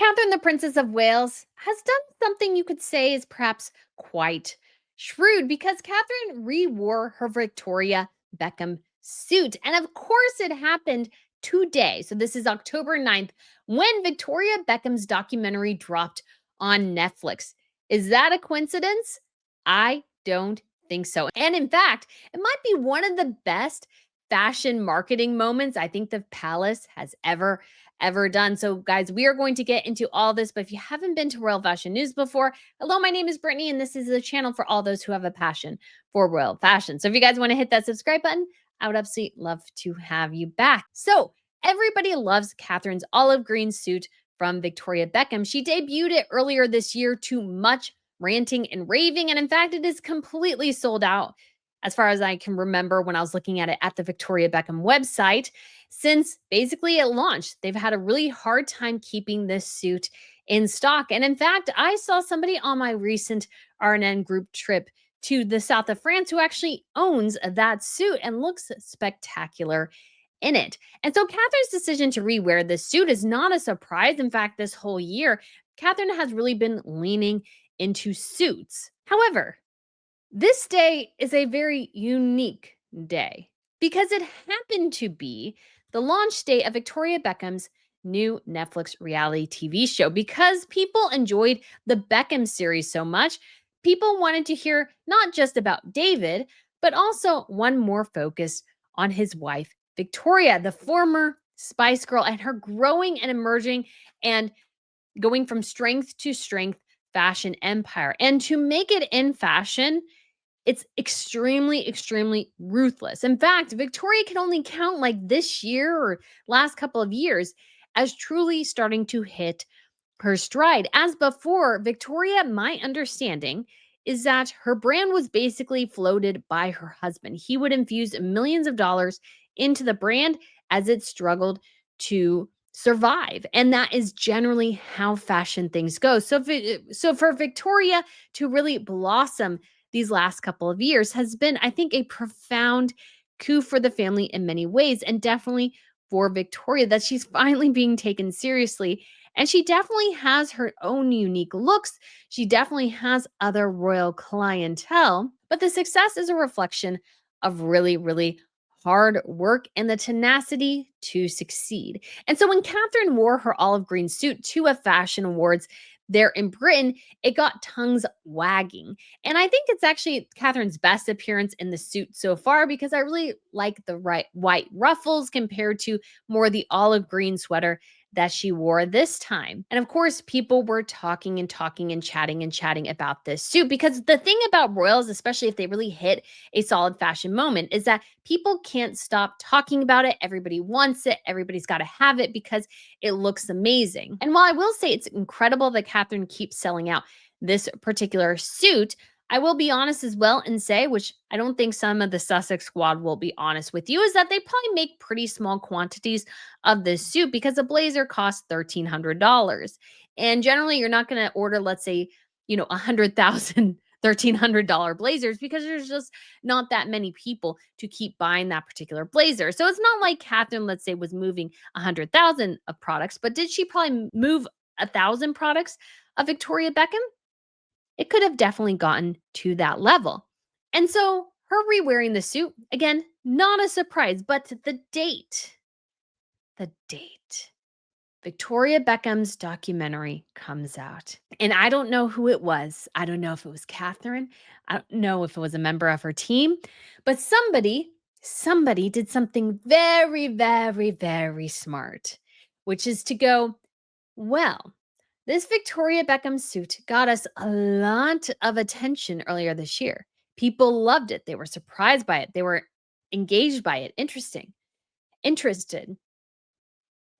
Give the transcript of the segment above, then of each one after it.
Catherine, the Princess of Wales, has done something you could say is perhaps quite shrewd because Catherine re-wore her Victoria Beckham suit. And of course, it happened today. So this is October 9th when Victoria Beckham's documentary dropped on Netflix. Is that a coincidence? I don't think so. And in fact, it might be one of the best fashion marketing moments I think the palace has ever done. So, guys, we are going to get into all this. But if you haven't been to Royal Fashion News before, hello, my name is Brittany, and this is the channel for all those who have a passion for royal fashion. So, if you guys want to hit that subscribe button, I would absolutely love to have you back. So, everybody loves Catherine's olive green suit from Victoria Beckham. She debuted it earlier this year to much ranting and raving. And in fact, it is completely sold out as far as I can remember when I was looking at it at the Victoria Beckham website. Since basically it launched, they've had a really hard time keeping this suit in stock. And in fact, I saw somebody on my recent RNN group trip to the south of France who actually owns that suit and looks spectacular in it. And so Catherine's decision to rewear this suit is not a surprise. In fact, this whole year, Catherine has really been leaning into suits. However, this day is a very unique day because it happened to be the launch day of Victoria Beckham's new Netflix reality TV show. Because people enjoyed the Beckham series so much, people wanted to hear not just about David, but also one more focused on his wife, Victoria, the former Spice Girl, and her growing and emerging and going from strength to strength fashion empire. And to make it in fashion, it's extremely ruthless. In fact, Victoria can only count like this year or last couple of years as truly starting to hit her stride. As before, Victoria, my understanding is that her brand was basically floated by her husband. He would infuse millions of dollars into the brand as it struggled to survive. And that is generally how fashion things go. So for Victoria to really blossom these last couple of years has been, I think, a profound coup for the family in many ways, and definitely for Victoria that she's finally being taken seriously. And she definitely has her own unique looks. She definitely has other royal clientele, but the success is a reflection of really hard work and the tenacity to succeed. And so when Catherine wore her olive green suit to a fashion awards there in Britain, it got tongues wagging. And I think it's actually Catherine's best appearance in the suit so far because I really like the white ruffles compared to more the olive green sweater that she wore this time. And of course, people were talking and chatting about this suit because the thing about royals, especially if they really hit a solid fashion moment, is that people can't stop talking about it. Everybody wants it. Everybody's got to have it because it looks amazing. And while I will say it's incredible that Catherine keeps selling out this particular suit, I will be honest as well and say, which I don't think some of the Sussex squad will be honest with you, is that they probably make pretty small quantities of this suit because a blazer costs $1,300. And generally, you're not going to order, let's say, 100,000 $1,300 blazers because there's just not that many people to keep buying that particular blazer. So it's not like Catherine, let's say, was moving 100,000 of products, but did she probably move 1,000 products of Victoria Beckham? It could have definitely gotten to that level. And so her re-wearing the suit, again, not a surprise, but the date. Victoria Beckham's documentary comes out. And I don't know who it was. I don't know if it was Catherine. I don't know if it was a member of her team, but somebody did something very smart, which is to go, well, this Victoria Beckham suit got us a lot of attention earlier this year. People loved it. They were surprised by it. They were engaged by it, interested.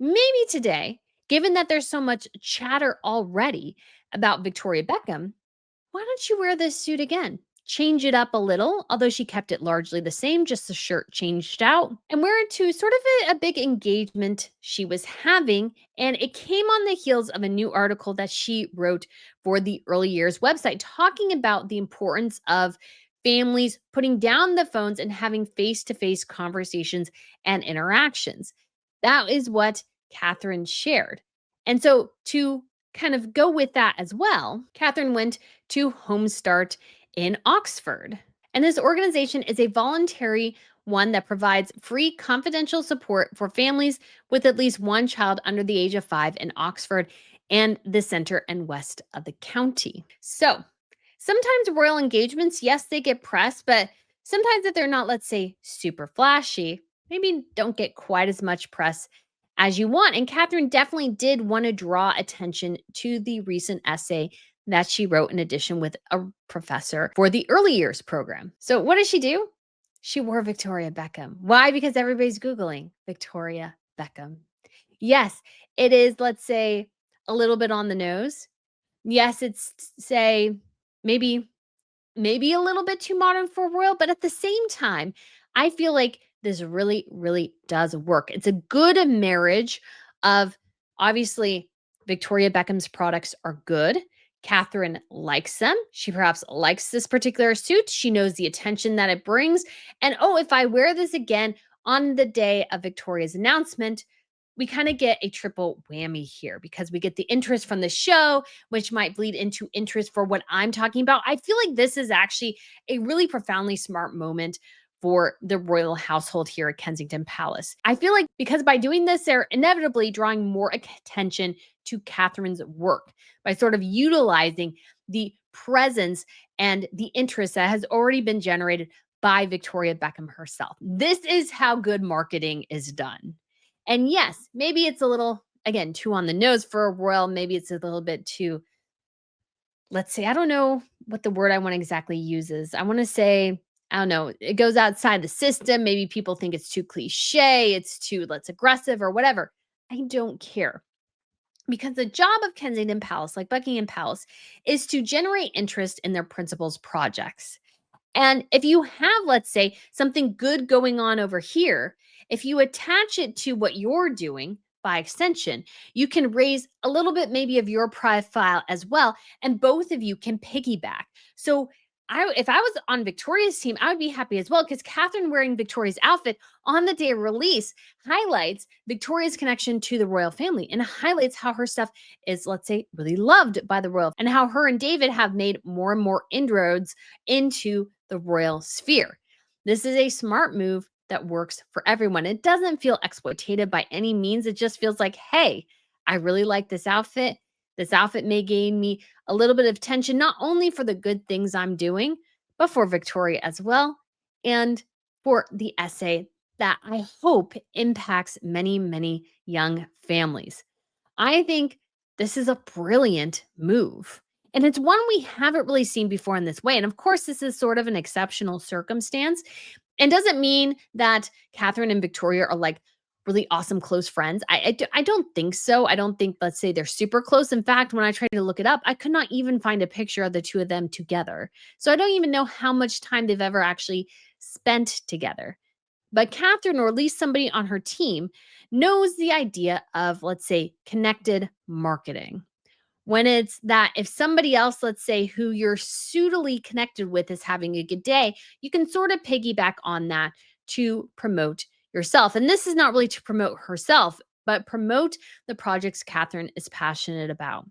Maybe today, given that there's so much chatter already about Victoria Beckham, why don't you wear this suit again? Change it up a little, although she kept it largely the same, just the shirt changed out, and wear it to sort of a big engagement she was having. And it came on the heels of a new article that she wrote for the Early Years website, talking about the importance of families putting down the phones and having face to face conversations and interactions. That is what Catherine shared. And so, to kind of go with that as well, Catherine went to Homestart in Oxford. And this organization is a voluntary one that provides free confidential support for families with at least one child under the age of 5 in Oxford and the center and west of the county. So, sometimes royal engagements, yes, they get press, but sometimes if they're not, let's say, super flashy, maybe don't get quite as much press as you want. And Catherine definitely did want to draw attention to the recent essay that she wrote in addition with a professor for the early years program. So, what does she do? She wore Victoria Beckham. Why? Because everybody's Googling Victoria Beckham. Yes, it is, let's say, a little bit on the nose. Yes, it's, say, maybe maybe a little bit too modern for royal, but at the same time, I feel like this really, really does work. It's a good marriage of obviously Victoria Beckham's products are good. Catherine likes them. She perhaps likes this particular suit. She knows the attention that it brings. And oh, if I wear this again on the day of Victoria's announcement, we kind of get a triple whammy here because we get the interest from the show, which might bleed into interest for what I'm talking about. I feel like this is actually a really profoundly smart moment for the royal household here at Kensington Palace. I feel like because by doing this, they're inevitably drawing more attention to Catherine's work by sort of utilizing the presence and the interest that has already been generated by Victoria Beckham herself. This is how good marketing is done. And yes, maybe it's a little, again, too on the nose for a royal. Maybe it's a little bit too, let's say, I don't know what the word I want to exactly use is. I want to say, I don't know, it goes outside the system. Maybe people think it's too cliche, it's too, let's aggressive or whatever. I don't care. Because the job of Kensington Palace, like Buckingham Palace, is to generate interest in their principals' projects. And if you have, let's say, something good going on over here, if you attach it to what you're doing by extension, you can raise a little bit maybe of your profile as well. And both of you can piggyback. So if I was on Victoria's team, I would be happy as well because Catherine wearing Victoria's outfit on the day of release highlights Victoria's connection to the royal family and highlights how her stuff is, let's say, really loved by the royal and how her and David have made more and more inroads into the royal sphere. This is a smart move that works for everyone. It doesn't feel exploitative by any means. It just feels like, hey, I really like this outfit. This outfit may gain me a little bit of attention, not only for the good things I'm doing, but for Victoria as well. And for the essay that I hope impacts many, many young families. I think this is a brilliant move. And it's one we haven't really seen before in this way. And of course, this is sort of an exceptional circumstance and doesn't mean that Catherine and Victoria are like really awesome close friends. I don't think so. I don't think, let's say, they're super close. In fact, when I tried to look it up, I could not even find a picture of the two of them together. So I don't even know how much time they've ever actually spent together. But Catherine, or at least somebody on her team, knows the idea of, let's say, connected marketing. When it's that if somebody else, let's say, who you're suitably connected with is having a good day, you can sort of piggyback on that to promote yourself. And this is not really to promote herself, but promote the projects Catherine is passionate about.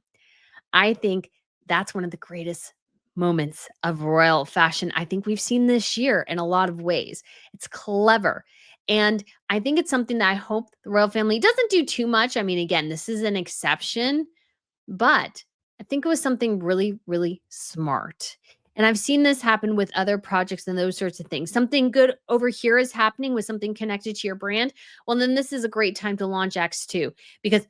I think that's one of the greatest moments of royal fashion I think we've seen this year in a lot of ways. It's clever. And I think it's something that I hope the royal family doesn't do too much. I mean, again, this is an exception, but I think it was something really, really smart. And I've seen this happen with other projects and those sorts of things. Something good over here is happening with something connected to your brand. Well, then this is a great time to launch X2 because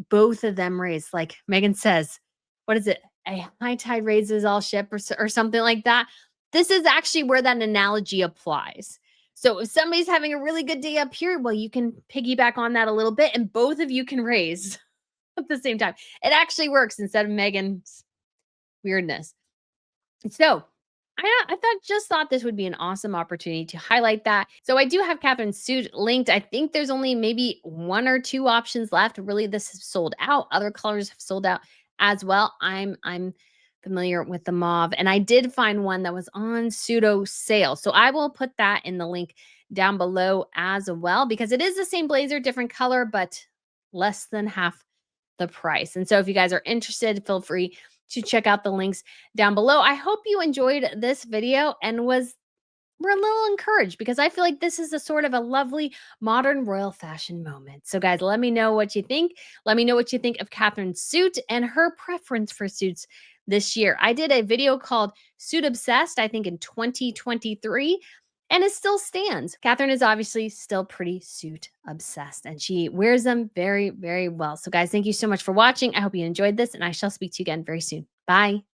both of them raise, like Megan says, what is it? A high tide raises all ship or something like that. This is actually where that analogy applies. So if somebody's having a really good day up here, well, you can piggyback on that a little bit and both of you can raise at the same time. It actually works instead of Megan's weirdness. So I just thought this would be an awesome opportunity to highlight that. So I do have Catherine's suit linked. I think there's only maybe one or two options left. Really, this is sold out. Other colors have sold out as well. I'm familiar with the mauve, and I did find one that was on pseudo sale. So I will put that in the link down below as well because it is the same blazer, different color, but less than half the price. And so if you guys are interested, feel free to check out the links down below. I hope you enjoyed this video and were a little encouraged because I feel like this is a sort of a lovely modern royal fashion moment. So, guys, let me know what you think. Let me know what you think of Catherine's suit and her preference for suits this year. I did a video called Suit Obsessed, I think in 2023, and it still stands. Catherine is obviously still pretty suit obsessed and she wears them very, very well. So, guys, thank you so much for watching. I hope you enjoyed this and I shall speak to you again very soon. Bye.